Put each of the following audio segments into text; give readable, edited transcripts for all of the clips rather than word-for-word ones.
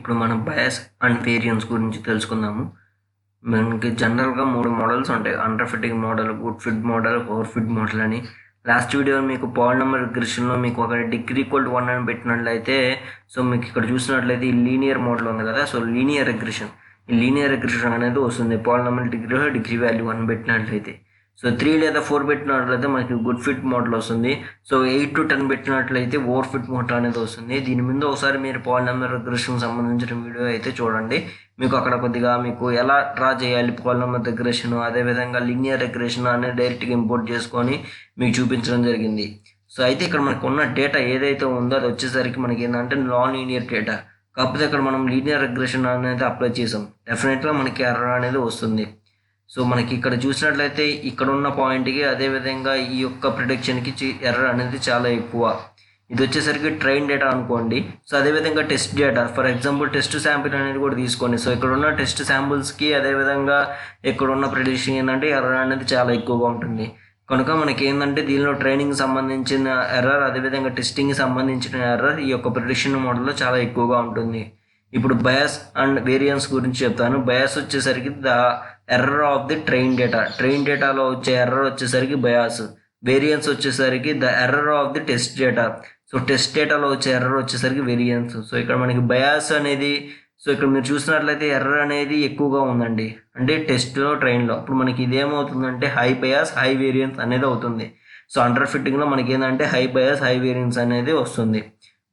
ఇప్పుడు మనం bias and variance గురించి తెలుసుకుందాము. మనకి జనరల్‌గా 3 మోడల్స్ ఉంటాయి. Under fitting model, good fit model, over fit model అని. లాస్ట్ వీడియోలో మీకు పాలినామియల్ రిగ్రెషన్‌లో మీకు ఒక డిగ్రీ ఈక్వల్ టు 1 అని పెట్టినట్లయితే, సో మీకు ఇక్కడ చూసినట్లయితే ఈ లీనియర్ మోడల్ ఉంది కదా! So linear regression. ఈ లీనియర్ రిగ్రెషన్ అనేది వస్తుంది. పాలినామియల్ డిగ్రీలో డిగ్రీ వాల్యూ 1 పెట్టినట్లయితే. సో 3 లేదా 4 పెట్టినట్లయితే మనకి గుడ్ ఫిట్ మోడల్ వస్తుంది. సో 8 to 10 పెట్టినట్లయితే ఓవర్ ఫిట్ మోడల్ అనేది వస్తుంది. దీని మీద ఒకసారి మీరు పాలినామియల్ రిగ్రెషన్ సంబంధించిన వీడియో అయితే చూడండి. మీకు అక్కడ కొద్దిగా మీకు ఎలా డ్రా చేయాలి పాలినామియల్ రిగ్రెషన్, అదేవిధంగా లీనియర్ రిగ్రెషన్ అనేది డైరెక్ట్గా ఇంపోర్ట్ చేసుకొని మీకు చూపించడం జరిగింది. సో అయితే ఇక్కడ మనకు ఉన్న డేటా ఏదైతే ఉందో అది వచ్చేసరికి మనకి ఏంటంటే నాన్ లీనియర్ డేటా. కాకపోతే ఇక్కడ మనం లీనియర్ రిగ్రెషన్ అనేది అప్లై చేసాం. డెఫినెట్గా మనకి ఎర్రర్ అనేది వస్తుంది. సో మనకి ఇక్కడ చూసినట్లయితే ఇక్కడ ఉన్న పాయింట్కి అదేవిధంగా ఈ యొక్క ప్రిడిక్షన్కి ఎర్రర్ అనేది చాలా ఎక్కువ. ఇది వచ్చేసరికి ట్రైన్ డేటా అనుకోండి. సో అదేవిధంగా test data, for example test sample అనేది కూడా తీసుకోండి. సో ఇక్కడ ఉన్న టెస్ట్ శాంపిల్స్కి అదేవిధంగా ఇక్కడ ఉన్న ప్రిడిక్షన్ ఏంటంటే ఎర్రర్ అనేది చాలా ఎక్కువగా ఉంటుంది. కనుక మనకి ఏంటంటే దీనిలో ట్రైనింగ్ సంబంధించిన ఎర్రర్, అదేవిధంగా టెస్టింగ్కి సంబంధించిన ఎర్రర్ ఈ యొక్క ప్రిడిక్షన్ మోడల్లో చాలా ఎక్కువగా ఉంటుంది. ఇప్పుడు బయాస్ అండ్ వేరియన్స్ గురించి చెప్తాను. బయాస్ వచ్చేసరికి the error of the train డేటాలో వచ్చే ఎర్రర్ వచ్చేసరికి బయాస్. వేరియన్స్ వచ్చేసరికి the error of the test data. So test డేటాలో వచ్చే ఎర్రర్ వచ్చేసరికి వేరియన్స్. సో ఇక్కడ మనకి బయాస్ అనేది, సో ఇక్కడ మీరు చూసినట్లయితే ఎర్రర్ అనేది ఎక్కువగా ఉందండి, అంటే టెస్ట్లో ట్రైన్లో. అప్పుడు మనకి ఇదేమవుతుందంటే హై బయాస్ హై వేరియన్స్ అనేది అవుతుంది. సో అండర్ ఫిట్టింగ్లో మనకి ఏంటంటే హై బయాస్ హై వేరియన్స్ అనేది వస్తుంది.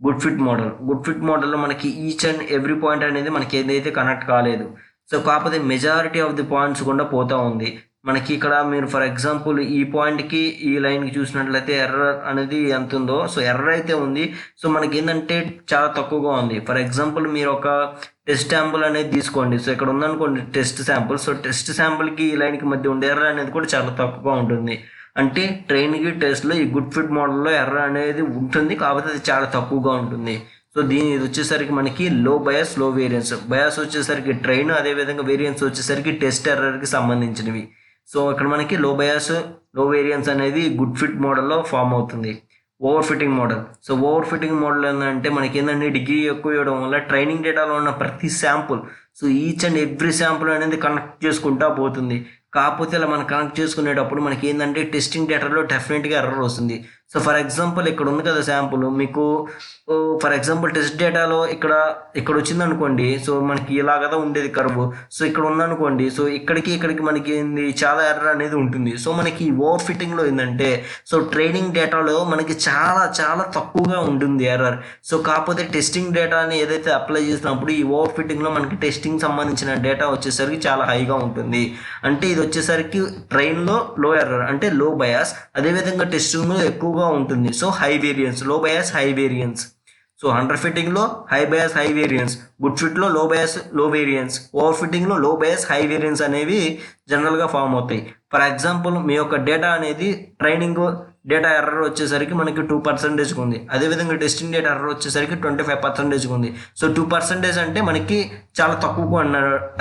గుడ్ ఫిట్ మోడల్లో మనకి ఈచ్ అండ్ ఎవ్రీ పాయింట్ అనేది మనకి ఏదైతే కనెక్ట్ కాలేదు. సో కాకపోతే మెజారిటీ ఆఫ్ ది పాయింట్స్ కూడా పోతూ ఉంది. మనకి ఇక్కడ మీరు ఫర్ ఎగ్జాంపుల్ ఈ పాయింట్కి ఈ లైన్కి చూసినట్లయితే ఎర్రర్ అనేది ఎంత ఉందో, సో ఎర్రర్ అయితే ఉంది. సో మనకి ఏంటంటే చాలా తక్కువగా ఉంది. ఫర్ ఎగ్జాంపుల్ మీరు ఒక టెస్ట్ శాంపుల్ అనేది తీసుకోండి. సో ఇక్కడ ఉందనుకోండి టెస్ట్ శాంపుల్. సో టెస్ట్ శాంపుల్కి ఈ లైన్కి మధ్య ఉండే ఎర్రర్ అనేది కూడా చాలా తక్కువగా ఉంటుంది. అంటే ట్రైన్కి టెస్ట్లో ఈ గుడ్ ఫిట్ మోడల్లో ఎర్రర్ అనేది ఉంటుంది, కాకపోతే అది చాలా తక్కువగా ఉంటుంది. సో ఇది వచ్చేసరికి మనకి లో బయాస్ లో వేరియన్స్. బయాస్ వచ్చేసరికి ట్రైన్, అదేవిధంగా వేరియన్స్ వచ్చేసరికి టెస్ట్ ఎర్రర్కి సంబంధించినవి. సో ఇక్కడ మనకి లో బయాస్ లో వేరియన్స్ అనేది గుడ్ ఫిట్ మోడల్లో ఫామ్ అవుతుంది. Over fitting model. So over fitting model ఏంటంటే మనకి ఏంటంటే డిగ్రీ ఎక్కువ ఇవ్వడం వల్ల ట్రైనింగ్ డేటాలో ఉన్న ప్రతి sample, so each and every sample అనేది కనెక్ట్ చేసుకుంటా పోతుంది. కాకపోతే ఇలా మనం కనెక్ట్ చేసుకునేటప్పుడు మనకి ఏంటంటే టెస్టింగ్ డేటాలో డెఫినెట్గా ఎర్రర్ వస్తుంది. సో ఫర్ ఎగ్జాంపుల్ ఇక్కడ ఉంది కదా శాంపుల్, మీకు ఫర్ ఎగ్జాంపుల్ టెస్ట్ డేటాలో ఇక్కడ వచ్చింది అనుకోండి. సో మనకి ఇలా కదా ఉండేది కర్వ్. సో ఇక్కడ ఉందనుకోండి. సో ఇక్కడికి మనకి ఏంది చాలా ఎర్రర్ అనేది ఉంటుంది. సో మనకి ఓవర్ ఫిట్టింగ్లో ఏంటంటే సో ట్రైనింగ్ డేటాలో మనకి చాలా చాలా తక్కువగా ఉంటుంది ఎర్రర్. సో కాకపోతే టెస్టింగ్ డేటాని ఏదైతే అప్లై చేసినప్పుడు ఈ ఓవర్ ఫిట్టింగ్లో మనకి టెస్టింగ్ సంబంధించిన డేటా వచ్చేసరికి చాలా హైగా ఉంటుంది. అంటే ఇది వచ్చేసరికి ట్రైన్లో లో ఎర్రర్ అంటే లో బయాస్, అదేవిధంగా టెస్టింగ్లో ఎక్కువగా ఉంటుంది. So high variance, low bias high variance. So under ఫిట్టింగ్లో high bias high variance, good ఫిట్లో లో బయాస్ లో వేరియన్స్, ఓవర్ ఫిట్టింగ్లో లో బయాస్ హై వేరియన్స్ అనేవి జనరల్గా ఫామ్ అవుతాయి. ఫర్ ఎగ్జాంపుల్ మీ యొక్క డేటా అనేది ట్రైనింగ్ డేటా ఎర్రర్ వచ్చేసరికి మనకి 2% ఉంది, అదేవిధంగా టెస్టింగ్ డేటా ఎర్రర్ వచ్చేసరికి 25% ఉంది. సో 2% అంటే మనకి చాలా తక్కువ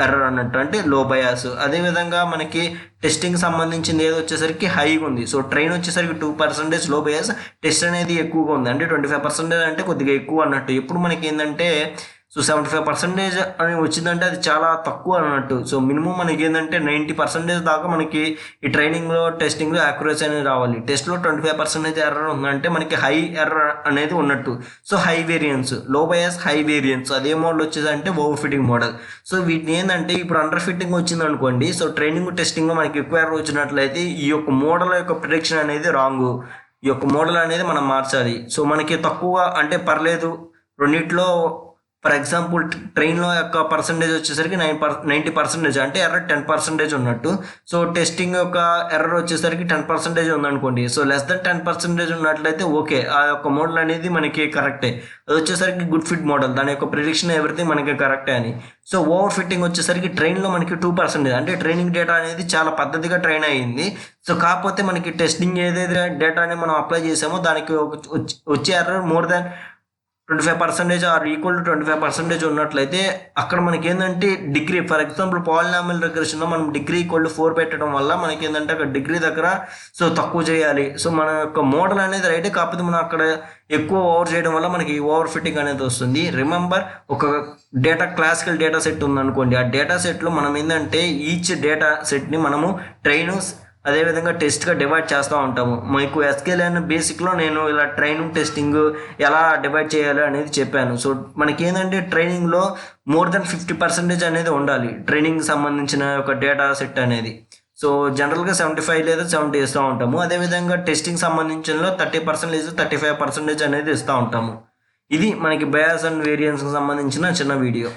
ఎర్రర్ అన్నట్టు, అంటే లో బయాస్. అదేవిధంగా మనకి టెస్టింగ్ సంబంధించింది ఏదో వచ్చేసరికి హైగా ఉంది. సో ట్రైన్ వచ్చేసరికి 2% లో బయాస్, టెస్ట్ అనేది ఎక్కువగా ఉంది, అంటే 25% అంటే కొద్దిగా ఎక్కువ అన్నట్టు. ఇప్పుడు మనకి ఏంటంటే సో 75% అని వచ్చిందంటే అది చాలా తక్కువ అన్నట్టు. సో మినిమం మనకి ఏంటంటే 90% దాకా మనకి ఈ ట్రైనింగ్లో టెస్టింగ్లో యాక్యురసీ అనేది రావాలి. టెస్ట్లో 25% ఎర్రర్ ఉందంటే మనకి హై ఎర్రర్ అనేది ఉన్నట్టు. So high variance, low bias high variance. అదే మోడల్ వచ్చేదంటే ఓవర్ ఫిట్టింగ్ మోడల్. సో వీటిని ఏంటంటే ఇప్పుడు అండర్ ఫిట్టింగ్ వచ్చింది అనుకోండి. సో ట్రైనింగ్ టెస్టింగ్లో మనకి ఎక్కువ ఎర్రర్ వచ్చినట్లయితే ఈ యొక్క మోడల్ యొక్క ప్రిడిక్షన్ అనేది రాంగ్. ఈ యొక్క మోడల్ అనేది మనం మార్చాలి. సో మనకి తక్కువ అంటే పర్లేదు రెండిట్లో. ఫర్ ఎగ్జాంపుల్ ట్రైన్లో యొక్క పర్సంటేజ్ వచ్చేసరికి 90% అంటే ఎర్రర్ 10% ఉన్నట్టు. సో టెస్టింగ్ యొక్క ఎర్రర్ వచ్చేసరికి 10% ఉందనుకోండి. సో లెస్ దెన్ 10% ఉన్నట్లయితే ఓకే, ఆ యొక్క మోడల్ అనేది మనకి కరెక్టే. అది వచ్చేసరికి గుడ్ ఫిట్ మోడల్, దాని యొక్క ప్రిడిక్షన్ ఎవ్రీథింగ్ మనకి కరెక్టే అని. సో ఓవర్ ఫిట్టింగ్ వచ్చేసరికి ట్రైన్లో మనకి 2% అంటే ట్రైనింగ్ డేటా అనేది చాలా పద్ధతిగా ట్రైన్ అయ్యింది. సో కాకపోతే మనకి టెస్టింగ్ ఏదైతే డేటాని మనం అప్లై చేసామో దానికి వచ్చే error more than 25% or equal to 25% ఉన్నట్లయితే అక్కడ మనకి ఏంటంటే డిగ్రీ, ఫర్ ఎగ్జాంపుల్ పాలినామియల్ రిగ్రెషన్లో మనం డిగ్రీ ఈక్వల్ టు 4 పెట్టడం వల్ల మనకి ఏంటంటే అక్కడ డిగ్రీ దగ్గర సో తక్కువ చేయాలి. సో మన యొక్క మోడల్ అనేది రైటే, కాకపోతే మనం అక్కడ ఎక్కువ ఓవర్ చేయడం వల్ల మనకి ఓవర్ ఫిట్టింగ్ అనేది వస్తుంది. రిమెంబర్, ఒక క్లాసికల్ డేటా సెట్ ఉందనుకోండి, ఆ డేటా సెట్లో మనం ఏంటంటే ఈచ్ డేటా సెట్ని మనము ట్రైన్ అదేవిధంగా టెస్ట్గా డివైడ్ చేస్తూ ఉంటాము. మీకు ఎస్కేఎల్ బేసిక్లో నేను ఇలా ట్రైనింగ్ టెస్టింగ్ ఎలా డివైడ్ చేయాలి అనేది చెప్పాను. సో మనకి ఏంటంటే ట్రైనింగ్లో మోర్ దెన్ 50% అనేది ఉండాలి, ట్రైనింగ్ సంబంధించిన ఒక డేటా సెట్ అనేది. సో జనరల్గా 75 లేదా 70 ఇస్తూ ఉంటాము. అదేవిధంగా టెస్టింగ్ సంబంధించిన 30%, 35% అనేది ఇస్తూ ఉంటాము. ఇది మనకి బయాస్ అండ్ వేరియన్స్కి సంబంధించిన చిన్న వీడియో.